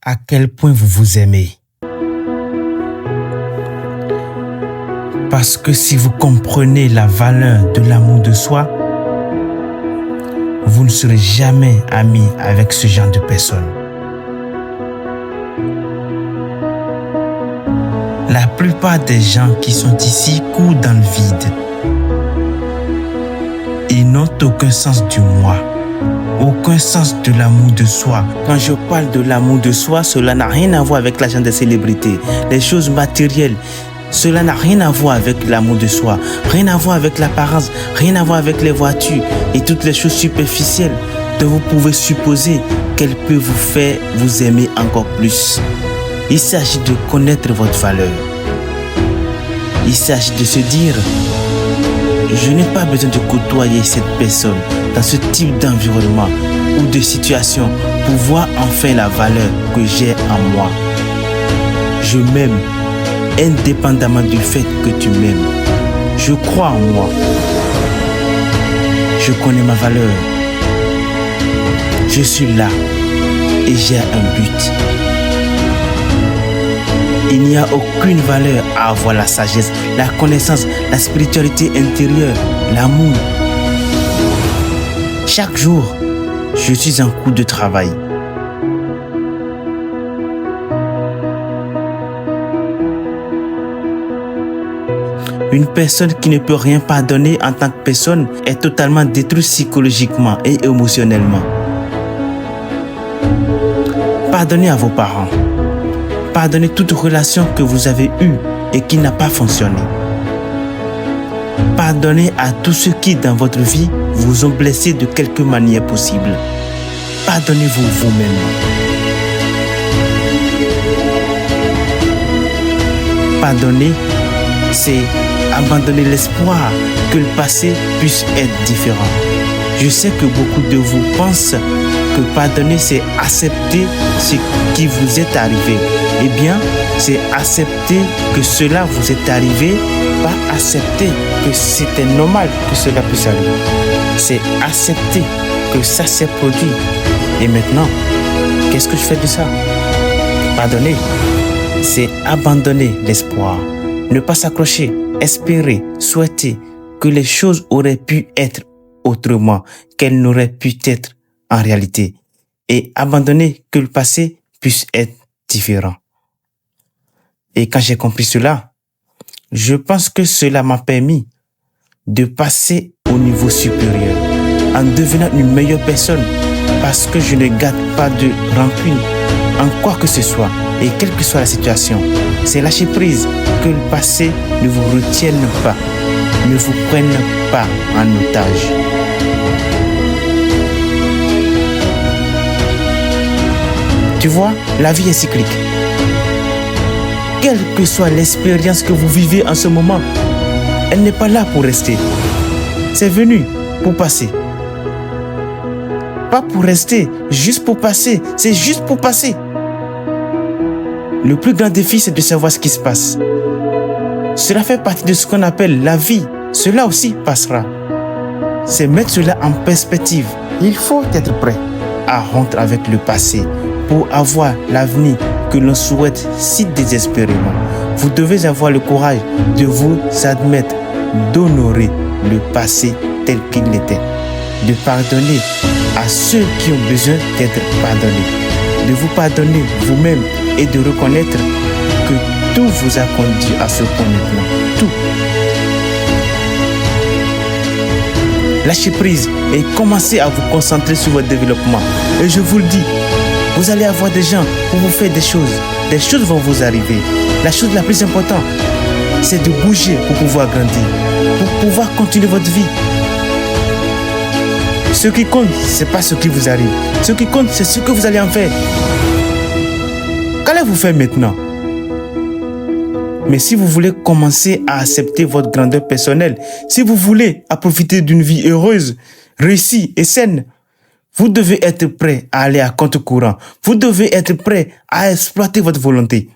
à quel point vous vous aimez. Parce que si vous comprenez la valeur de l'amour de soi, vous ne serez jamais ami avec ce genre de personnes. La plupart des gens qui sont ici courent dans le vide. Ils n'ont aucun sens du moi, aucun sens de l'amour de soi. Quand je parle de l'amour de soi, cela n'a rien à voir avec l'argent des célébrités, les choses matérielles. Cela n'a rien à voir avec l'amour de soi, rien à voir avec l'apparence, rien à voir avec les voitures et toutes les choses superficielles dont vous pouvez supposer qu'elles peuvent vous faire vous aimer encore plus. Il s'agit de connaître votre valeur. Il s'agit de se dire, je n'ai pas besoin de côtoyer cette personne dans ce type d'environnement ou de situation pour voir enfin la valeur que j'ai en moi. Je m'aime indépendamment du fait que tu m'aimes. Je crois en moi. Je connais ma valeur. Je suis là et j'ai un but. Il n'y a aucune valeur à avoir la sagesse, la connaissance, la spiritualité intérieure, l'amour. Chaque jour, je suis en cours de travail. Une personne qui ne peut rien pardonner en tant que personne est totalement détruite psychologiquement et émotionnellement. Pardonnez à vos parents. Pardonnez toute relation que vous avez eue et qui n'a pas fonctionné. Pardonnez à tous ceux qui, dans votre vie, vous ont blessé de quelque manière possible. Pardonnez-vous vous-même. Pardonner, c'est abandonner l'espoir que le passé puisse être différent. Je sais que beaucoup de vous pensent que pardonner, c'est accepter ce qui vous est arrivé. Eh bien, c'est accepter que cela vous est arrivé, pas accepter que c'était normal que cela puisse arriver. C'est accepter que ça s'est produit. Et maintenant, qu'est-ce que je fais de ça? Pardonner, c'est abandonner l'espoir. Ne pas s'accrocher, espérer, souhaiter que les choses auraient pu être autrement, qu'elles n'auraient pu être en réalité. Et abandonner que le passé puisse être différent. Et quand j'ai compris cela, je pense que cela m'a permis de passer au niveau supérieur, en devenant une meilleure personne, parce que je ne garde pas de rancune en quoi que ce soit, et quelle que soit la situation. C'est lâcher prise, que le passé ne vous retienne pas, ne vous prenne pas en otage. Tu vois, la vie est cyclique. Quelle que soit l'expérience que vous vivez en ce moment, elle n'est pas là pour rester. C'est venu pour passer. Pas pour rester, juste pour passer. C'est juste pour passer. Le plus grand défi, c'est de savoir ce qui se passe. Cela fait partie de ce qu'on appelle la vie. Cela aussi passera. C'est mettre cela en perspective. Il faut être prêt à rompre avec le passé pour avoir l'avenir que l'on souhaite si désespérément. Vous devez avoir le courage de vous admettre, d'honorer le passé tel qu'il était, de pardonner à ceux qui ont besoin d'être pardonnés, de vous pardonner vous-même et de reconnaître que tout vous a conduit à ce point maintenant. Tout. Lâchez prise et commencez à vous concentrer sur votre développement. Et je vous le dis, vous allez avoir des gens pour vous faire des choses. Des choses vont vous arriver. La chose la plus importante, c'est de bouger pour pouvoir grandir, pour pouvoir continuer votre vie. Ce qui compte, ce n'est pas ce qui vous arrive. Ce qui compte, c'est ce que vous allez en faire. Qu'allez-vous faire maintenant? Mais si vous voulez commencer à accepter votre grandeur personnelle, si vous voulez profiter d'une vie heureuse, réussie et saine, vous devez être prêt à aller à contre-courant. Vous devez être prêt à exploiter votre volonté.